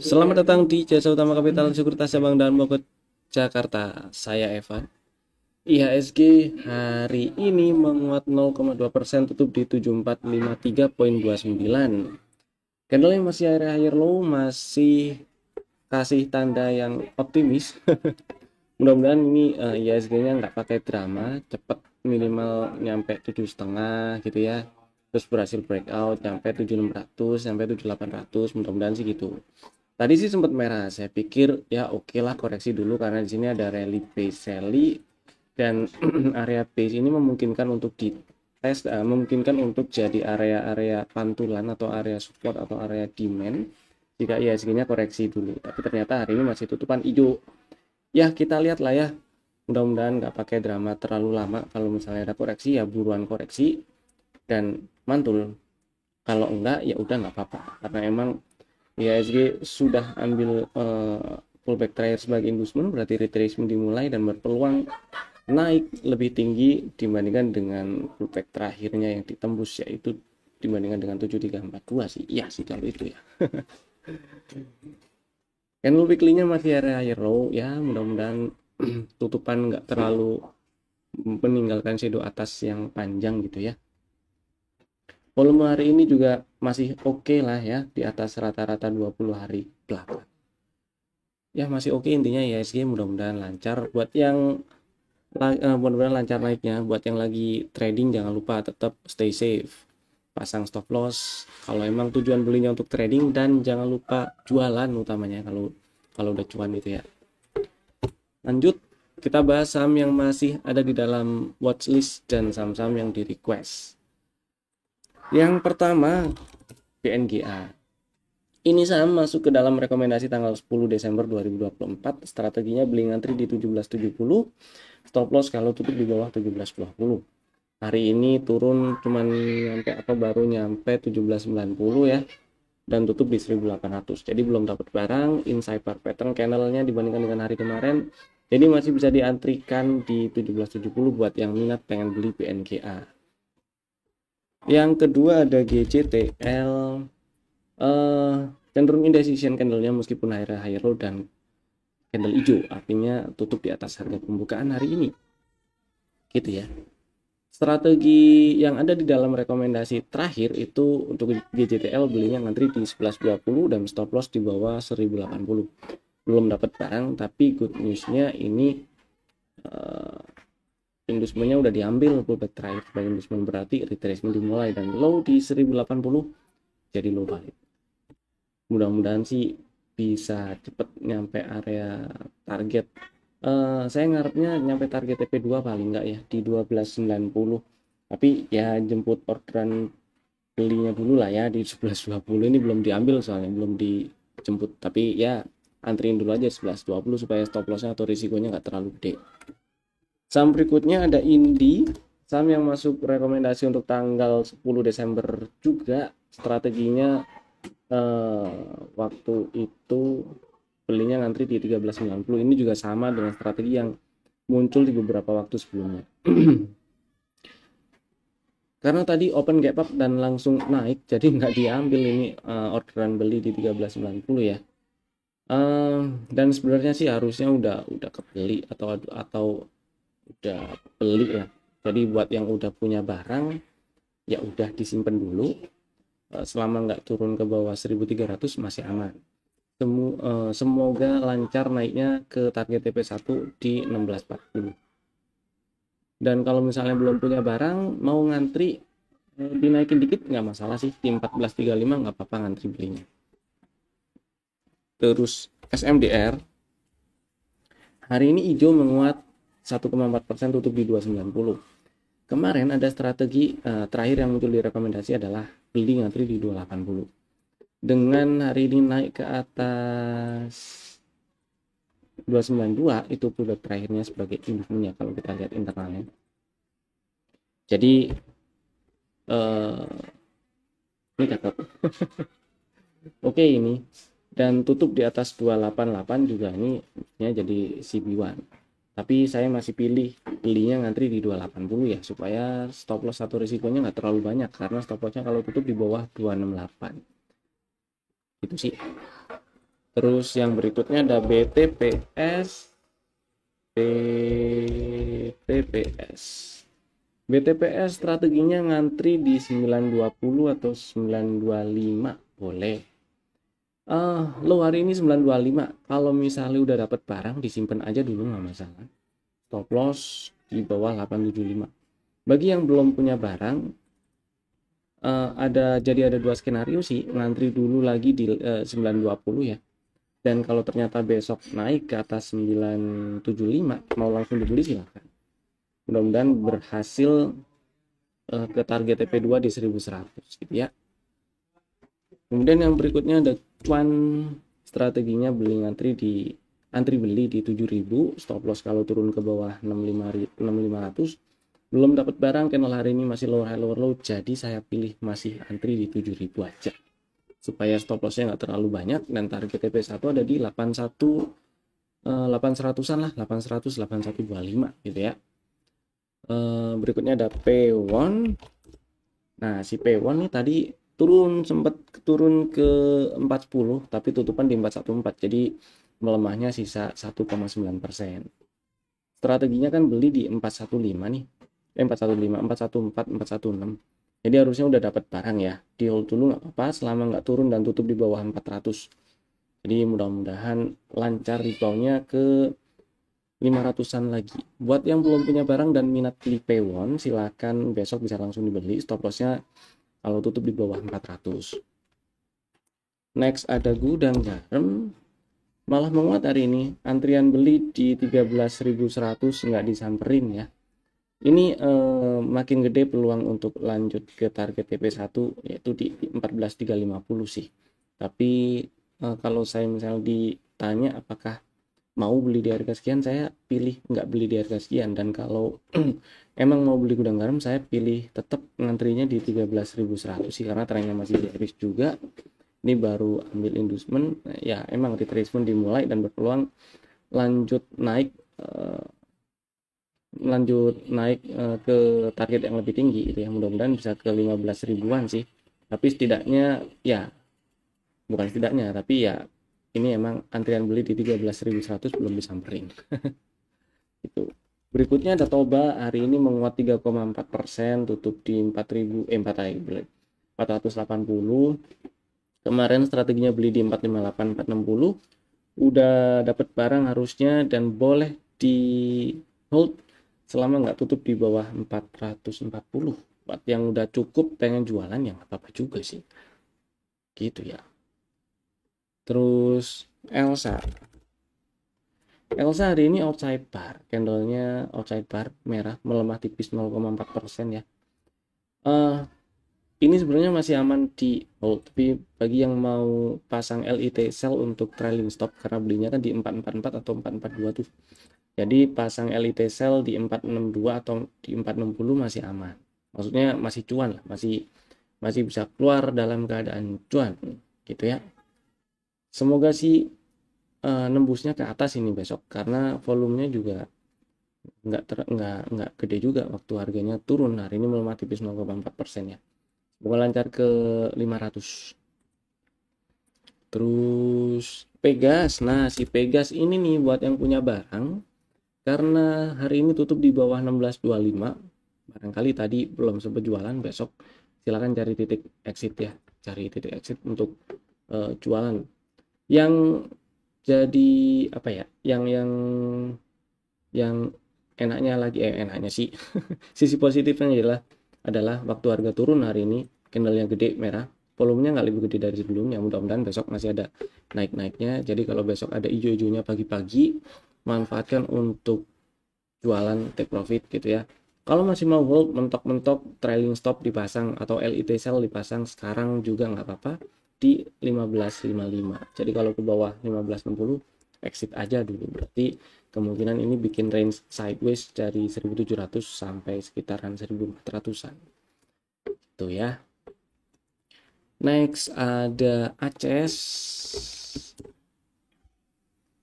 Selamat datang di Jasa Utama Kapital Sekuritas Cabang dan Bogor, Jakarta. Saya Evan. IHSG hari ini menguat 0,2%, tutup di 7453,29. Candlenya masih area higher low, masih kasih tanda yang optimis. Mudah-mudahan ini IHSG-nya nggak pakai drama, cepat minimal nyampe 7,5 gitu ya. Terus berhasil breakout nyampe 7600 sampai 7800, mudah-mudahan sih gitu. Tadi sih sempat merah, saya pikir ya oke lah koreksi dulu karena di sini ada rally base rally dan area base ini memungkinkan untuk dites, memungkinkan untuk jadi area-area pantulan atau area support atau area demand jika IHSG-nya koreksi dulu. Tapi ternyata hari ini masih tutupan hijau. Ya kita lihat lah ya. Mudah-mudahan nggak pakai drama terlalu lama. Kalau misalnya ada koreksi ya buruan koreksi dan mantul. Kalau enggak ya udah nggak apa-apa. Karena emang IHSG sudah ambil pullback terakhir sebagai inducement, berarti retracement dimulai dan berpeluang naik lebih tinggi dibandingkan dengan pullback terakhirnya yang ditembus, yaitu dibandingkan dengan 7342 sih. Iya sih kalau itu ya. Candle weekly-nya masih area higher low ya, mudah-mudahan tutupan nggak terlalu meninggalkan shadow atas yang panjang gitu ya. Volume hari ini juga masih oke lah ya, di atas rata-rata 20 hari belakang. Ya masih oke intinya ya, IHSG mudah-mudahan lancar buat yang mudah-mudahan lancar naiknya. Buat yang lagi trading jangan lupa tetap stay safe, pasang stop loss kalau emang tujuan belinya untuk trading, dan jangan lupa jualan utamanya kalau kalau udah cuan gitu ya. Lanjut kita bahas saham yang masih ada di dalam watchlist dan saham-saham yang di request. Yang pertama BNGA. Ini saham masuk ke dalam rekomendasi tanggal 10 Desember 2024. Strateginya beli ngantri di 1770, stop loss kalau tutup di bawah 1720. Hari ini turun cuman nyampe baru nyampe 1790 ya, dan tutup di 1800. Jadi belum dapat barang, inside pattern candlenya dibandingkan dengan hari kemarin. Jadi masih bisa diantrikan di 1770 buat yang minat pengen beli BNGA. Yang kedua ada GCTL. Cenderung indecision candlenya meskipun akhirnya higher low dan candle hijau, artinya tutup di atas harga pembukaan hari ini gitu ya. Strategi yang ada di dalam rekomendasi terakhir itu untuk GJTL belinya ngantri di 1120 dan stop loss di bawah 1080. Belum dapat barang, tapi good newsnya ini inducement-nya udah diambil pullback terakhir sebagai inducement, berarti retracement dimulai dan low di 1080 jadi low valid. Mudah-mudahan sih bisa cepet nyampe area target. Saya ngarepnya nyampe target TP2 paling enggak ya di 1290, tapi ya jemput orderan belinya dulu lah ya di 1120. Ini belum diambil soalnya belum dijemput, tapi ya antriin dulu aja 1120 supaya stop lossnya atau risikonya nggak terlalu gede. Saham berikutnya ada Indi, saham yang masuk rekomendasi untuk tanggal 10 Desember juga. Strateginya waktu itu belinya ngantri di 1390. Ini juga sama dengan strategi yang muncul di beberapa waktu sebelumnya. Karena tadi open gap up dan langsung naik, jadi nggak diambil ini orderan beli di 1390 ya. Dan sebenarnya sih harusnya udah kebeli atau udah beli ya. Jadi buat yang udah punya barang ya udah disimpan dulu, selama nggak turun ke bawah 1300 masih aman. Semoga lancar naiknya ke target TP1 di 1640. Dan kalau misalnya belum punya barang mau ngantri dinaikin dikit nggak masalah sih, di 1435 nggak apa-apa ngantri belinya. Terus SMDR hari ini hijau menguat 1,4%, tutup di 290. Kemarin ada strategi terakhir yang muncul di rekomendasi adalah beli ngantri di 280. Dengan hari ini naik ke atas 292, itu pullback terakhirnya sebagai inducement kalau kita lihat internalnya. Jadi ini cakep. Oke ini, dan tutup di atas 288 juga, ini ya jadi CB1. Tapi saya masih pilih belinya ngantri di 280 ya, supaya stop loss atau risikonya nggak terlalu banyak, karena stop lossnya kalau tutup di bawah 268 itu sih. Terus yang berikutnya ada BTPS. BTPS strateginya ngantri di 920 atau 925 boleh. Lo hari ini 925. Kalau misalnya udah dapat barang disimpan aja dulu nggak masalah. Stop loss di bawah 875. Bagi yang belum punya barang, ada dua skenario sih, ngantri dulu lagi di 920 ya. Dan kalau ternyata besok naik ke atas 975 mau langsung dibeli silahkan. Mudah-mudahan berhasil ke target TP2 di 1100 gitu ya. Kemudian yang berikutnya ada cuan, strateginya antri beli di 7000, stop loss kalau turun ke bawah 6500. Belum dapat barang, channel hari ini masih lower high lower low, jadi saya pilih masih antri di 7000 aja supaya stop lossnya nggak terlalu banyak, dan target TP1 ada di 800-an lah, 800 8125 gitu ya. Berikutnya ada P1. Nah, si P1 nih tadi sempat turun ke 410 tapi tutupan di 414, jadi melemahnya sisa 1,9%. Strateginya kan beli di 415 nih. 415, 414, 416. Jadi harusnya udah dapat barang ya. Di hold dulu nggak apa-apa selama nggak turun dan tutup di bawah 400. Jadi mudah-mudahan lancar reboundnya ke 500-an lagi. Buat yang belum punya barang dan minat beli P1, silakan besok bisa langsung dibeli. Stop lossnya kalau tutup di bawah 400. Next ada gudang garam, malah menguat hari ini. Antrian beli di 13.100 nggak disamperin ya. Ini makin gede peluang untuk lanjut ke target TP1 yaitu di 14.350 sih. Tapi kalau saya misalnya ditanya apakah mau beli di harga sekian, saya pilih nggak beli di harga sekian. Dan kalau emang mau beli gudang garam, saya pilih tetap ngantrinya di 13.100 sih, karena trennya masih bearish juga. Ini baru ambil inducement ya, emang retracement dimulai dan berpeluang lanjut naik ke target yang lebih tinggi gitu ya. Mudah-mudahan bisa ke 15 ribuan sih, tapi setidaknya ya, bukan setidaknya tapi ya, ini emang antrian beli di 13.100 belum disamperin. Itu. Berikutnya ada Toba, hari ini menguat 3,4%, tutup di 480. Kemarin strateginya beli di 458, 460. Udah dapat barang harusnya dan boleh di hold selama nggak tutup di bawah 440. Buat yang udah cukup pengen jualan ya nggak apa-apa juga sih. Gitu ya. Terus Elsa hari ini outside bar, candlenya outside bar merah, melemah tipis 0,4% ya. Ini sebenarnya masih aman di hold, tapi bagi yang mau pasang LIT sell untuk trailing stop, karena belinya kan di 444 atau 442 tuh, jadi pasang LIT sell di 462 atau di 460 masih aman, maksudnya masih cuan lah, masih bisa keluar dalam keadaan cuan gitu ya. Semoga sih nembusnya ke atas ini besok, karena volumenya juga nggak gede juga waktu harganya turun. Hari ini melemah tipis 0,4% ya. Semoga lancar ke 500. Terus Pegas, nah si Pegas ini nih buat yang punya barang, karena hari ini tutup di bawah 1625, barangkali tadi belum sempat jualan, besok silakan cari titik exit ya, cari titik exit untuk jualan. Yang jadi apa ya, yang enaknya sih sisi positifnya adalah waktu harga turun hari ini candlenya gede merah, volumenya nggak lebih gede dari sebelumnya. Mudah-mudahan besok masih ada naik-naiknya, jadi kalau besok ada hijau-hijaunya pagi-pagi, manfaatkan untuk jualan take profit gitu ya. Kalau masih mau hold, mentok-mentok trailing stop dipasang atau LIT sell dipasang sekarang juga nggak apa-apa di 15.55. Jadi kalau ke bawah 15.60 exit aja dulu, berarti kemungkinan ini bikin range sideways dari 1700 sampai sekitaran 1400-an itu ya. Next ada Aces.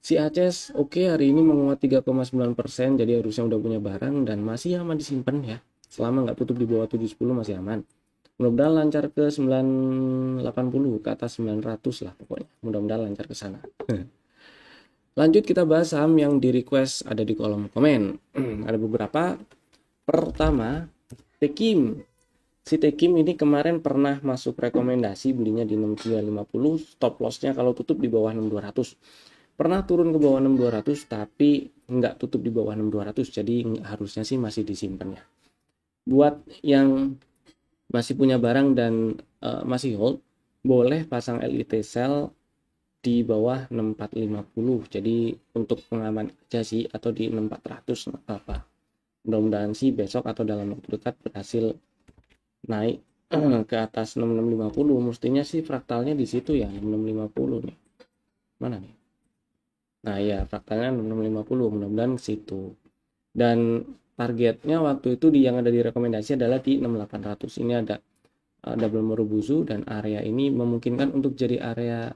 Si Aces oke, hari ini menguat 3,9%, jadi harusnya udah punya barang dan masih aman disimpan ya. Selama nggak tutup di bawah 710 masih aman. Mudah-mudahan lancar ke 980, ke atas 900 lah pokoknya. Mudah-mudahan lancar ke sana. Lanjut kita bahas saham yang di request ada di kolom komen. Ada beberapa. Pertama, Tekim. Si Tekim ini kemarin pernah masuk rekomendasi belinya di 6350, stop lossnya kalau tutup di bawah 6200. Pernah turun ke bawah 6200 tapi nggak tutup di bawah 6200, jadi harusnya sih masih disimpan ya. Buat yang masih punya barang dan masih hold, boleh pasang LIT sell di bawah 6450. Jadi untuk pengaman aja sih, atau di 6400 nggak apa-apa. Mudah-mudahan sih besok atau dalam waktu dekat berhasil naik ke atas 6650. Mestinya sih fraktalnya di situ ya, 6650 nih. Mana nih? Nah ya, fraktalnya 6650, mudah-mudahan ke situ. Dan targetnya waktu itu yang ada di rekomendasi adalah di 6800. Ini ada double Morubuzu, dan area ini memungkinkan untuk jadi area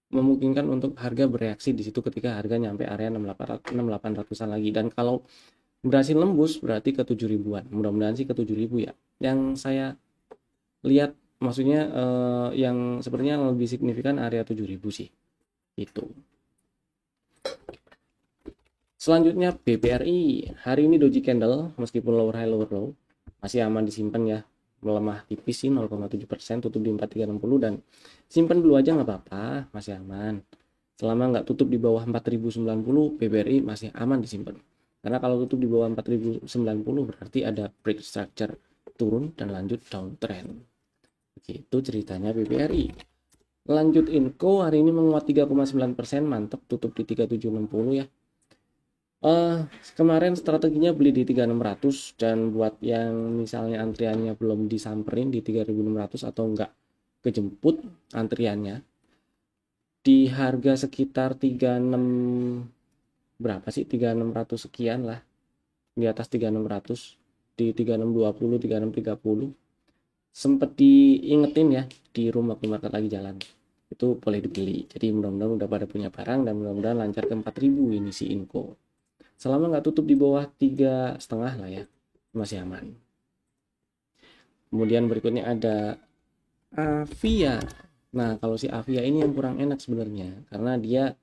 memungkinkan untuk harga bereaksi di situ ketika harga nyampe area 6800-an lagi. Dan kalau berhasil nembus berarti ke 7000-an. Mudah-mudahan sih ke 7000 ya. Yang saya lihat maksudnya yang sepertinya lebih signifikan area 7000 sih. Itu. Selanjutnya BBRI. Hari ini doji candle meskipun lower high lower low masih aman disimpan ya. Melemah tipis sih 0,7%, tutup di 4360, dan simpan dulu aja nggak apa-apa, masih aman. Selama nggak tutup di bawah 4090, BBRI masih aman disimpan. Karena kalau tutup di bawah 4090 berarti ada break structure turun dan lanjut downtrend. Begitu ceritanya BBRI. Lanjut Inco hari ini menguat 3,9%, mantap, tutup di 3760 ya. Kemarin strateginya beli di 3600, dan buat yang misalnya antriannya belum disamperin di 3600 atau enggak kejemput antriannya di harga sekitar 36 berapa sih, 3600 sekian lah, di atas 3600, di 3620 3630 sempet diingetin ya di room waktu market lagi jalan, itu boleh dibeli. Jadi mudah-mudahan udah pada punya barang dan mudah-mudahan lancar ke 4000 ini si Inco. Selama nggak tutup di bawah 3,5 lah ya, masih aman. Kemudian berikutnya ada Avia. Nah, kalau si Avia ini yang kurang enak sebenarnya, karena dia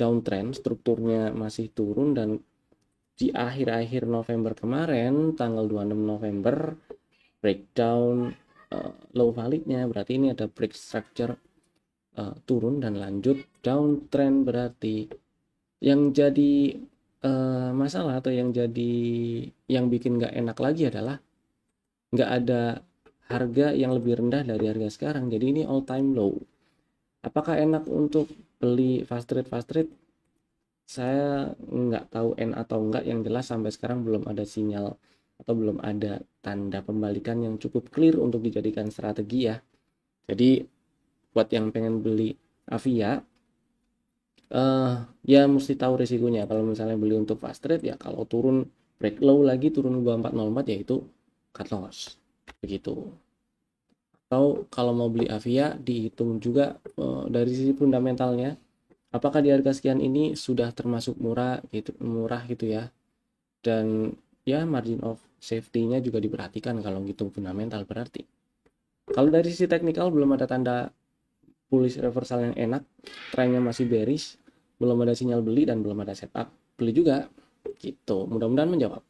downtrend, strukturnya masih turun, dan di akhir-akhir November kemarin, tanggal 26 November, breakdown low validnya, berarti ini ada break structure turun dan lanjut downtrend. Berarti yang jadi masalah atau yang bikin nggak enak lagi adalah nggak ada harga yang lebih rendah dari harga sekarang. Jadi ini all time low. Apakah enak untuk beli fast trade? Saya nggak tahu atau enggak. Yang jelas sampai sekarang belum ada sinyal atau belum ada tanda pembalikan yang cukup clear untuk dijadikan strategi ya. Jadi buat yang pengen beli Avia, ya mesti tahu resikonya. Kalau misalnya beli untuk fast trade ya, kalau turun break low lagi, turun ke 404 ya itu cut loss begitu. Atau kalau mau beli Avia, dihitung juga dari sisi fundamentalnya, apakah di harga sekian ini sudah termasuk murah gitu ya, dan ya margin of safety-nya juga diperhatikan kalau ngitung fundamental. Berarti kalau dari sisi teknikal belum ada tanda bullish reversal yang enak, trennya masih bearish, belum ada sinyal beli dan belum ada setup beli juga gitu. Mudah-mudahan menjawab.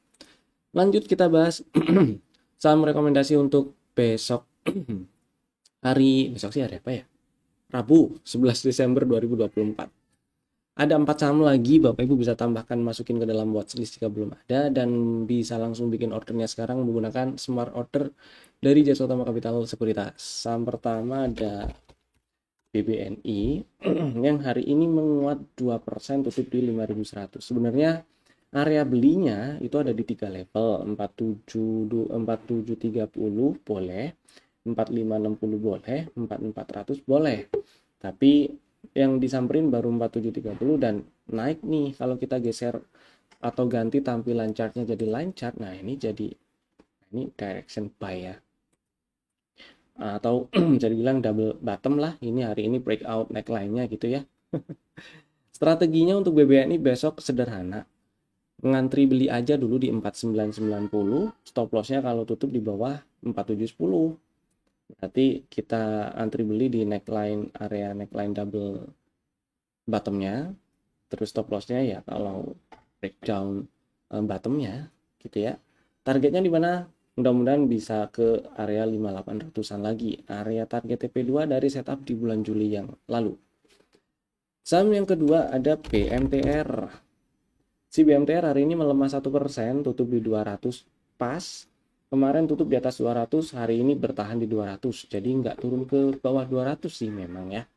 Lanjut kita bahas saham rekomendasi untuk besok. Besok sih hari apa ya? Rabu 11 Desember 2024. Ada 4 saham lagi, Bapak Ibu bisa tambahkan, masukin ke dalam watchlist jika belum ada, dan bisa langsung bikin ordernya sekarang menggunakan smart order dari Jasa Utama Capital Sekuritas. Saham pertama ada BBNI yang hari ini menguat 2%, tutup di 5.100. Sebenarnya area belinya itu ada di 3 level, 4730 boleh, 4560 boleh, 4400 boleh. Tapi yang disamperin baru 4730 dan naik nih. Kalau kita geser atau ganti tampilan chartnya jadi line chart, nah ini direction buy ya, atau bisa dibilang double bottom lah. Ini hari ini breakout neckline-nya gitu ya. Strateginya untuk BBNI besok sederhana, ngantri beli aja dulu di 4990, stop lossnya kalau tutup di bawah 4710. Berarti kita antri beli di neckline, area neckline double bottomnya, terus stop lossnya ya kalau breakdown bottomnya gitu ya. Targetnya di mana? Mudah-mudahan bisa ke area 5800-an lagi, area target TP2 dari setup di bulan Juli yang lalu. Saham yang kedua ada BMTR. Si BMTR hari ini melemah 1%, tutup di 200 pas. Kemarin tutup di atas 200, hari ini bertahan di 200. Jadi nggak turun ke bawah 200 sih memang ya.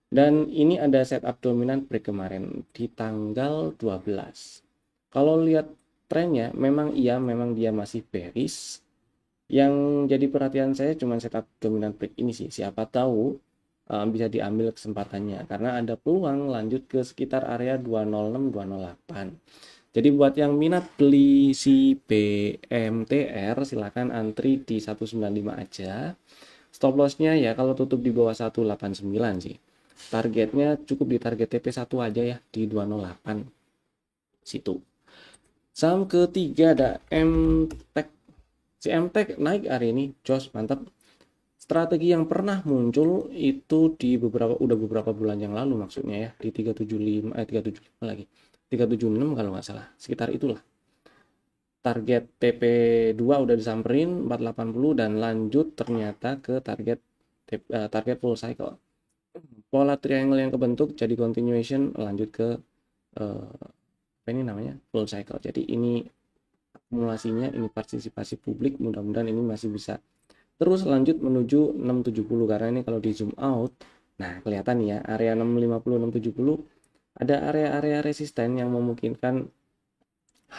Dan ini ada setup dominan break kemarin di tanggal 12. Kalau lihat trennya, memang dia masih bearish. Yang jadi perhatian saya cuma setup dominan break ini sih. Siapa tahu bisa diambil kesempatannya karena ada peluang lanjut ke sekitar area 206-208. Jadi buat yang minat beli si BMTR silahkan antri di 195 aja. Stop lossnya ya kalau tutup di bawah 189 sih. Targetnya cukup di target TP1 aja ya di 208 situ. Saham ketiga ada MTEK. Si MTEK naik hari ini, jos mantap. Strategi yang pernah muncul itu di beberapa bulan yang lalu maksudnya ya, di 375 lagi. 376 kalau nggak salah, sekitar itulah. Target TP2 udah disamperin 480 dan lanjut ternyata ke target full cycle. Pola triangle yang kebentuk jadi continuation lanjut ke apa ini namanya? Full cycle. Jadi ini akumulasinya, ini partisipasi publik, mudah-mudahan ini masih bisa terus lanjut menuju 670 karena ini kalau di zoom out, nah kelihatan ya area 650 670 ada area-area resisten yang memungkinkan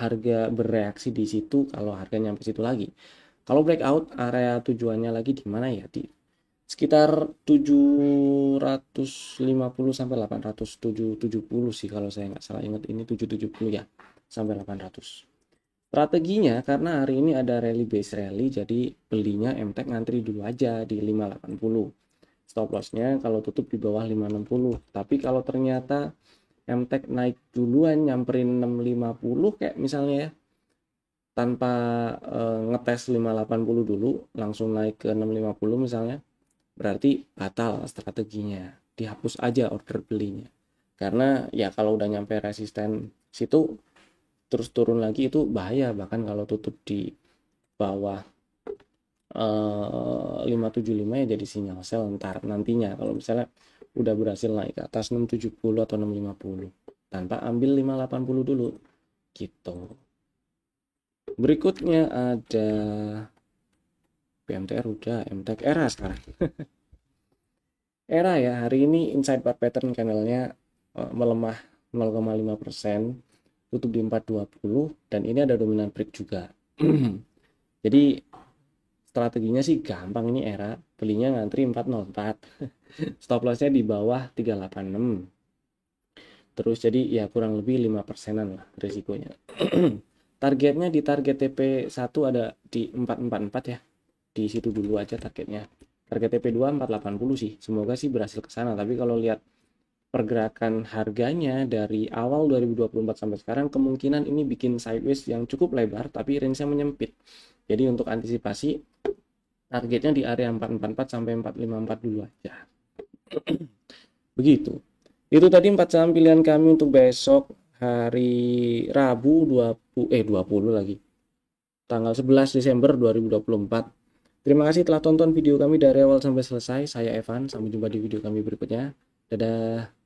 harga bereaksi di situ kalau harga nyampe situ lagi. Kalau breakout area tujuannya lagi di mana ya? Di sekitar 750 sampai 800, 770 sih kalau saya nggak salah ingat, ini 770 ya sampai 800. Strateginya karena hari ini ada rally base rally, jadi belinya MTEK ngantri dulu aja di 580. Stop lossnya kalau tutup di bawah 560. Tapi kalau ternyata MTEK naik duluan nyamperin 650 kayak misalnya ya, tanpa ngetes 580 dulu langsung naik ke 650 misalnya, berarti batal strateginya. Dihapus aja order belinya. Karena ya kalau udah nyampe resisten situ terus turun lagi itu bahaya, bahkan kalau tutup di bawah 575 ya jadi sinyal sell ntar nantinya kalau misalnya udah berhasil naik ke atas 670 atau 650 tanpa ambil 580 dulu gitu. Berikutnya ada BMTR udah, MTEK ERA sekarang. ERA ya hari ini inside bar pattern candlenya melemah 0,5%, tutup di 420 dan ini ada dominan break juga. Jadi strateginya sih gampang, ini ERA belinya ngantri 404. Stop lossnya di bawah 386. Terus jadi ya kurang lebih 5%-an lah risikonya. Targetnya di target TP1 ada di 444 ya. Di situ dulu aja targetnya. Target TP2 480 sih. Semoga sih berhasil ke sana, tapi kalau lihat pergerakan harganya dari awal 2024 sampai sekarang kemungkinan ini bikin sideways yang cukup lebar tapi range-nya menyempit. Jadi untuk antisipasi targetnya di area 444 sampai 454 dulu aja. Begitu. Itu tadi 4 saham pilihan kami untuk besok hari Rabu 20 lagi. Tanggal 11 Desember 2024. Terima kasih telah tonton video kami dari awal sampai selesai. Saya Evan, sampai jumpa di video kami berikutnya. Dadah.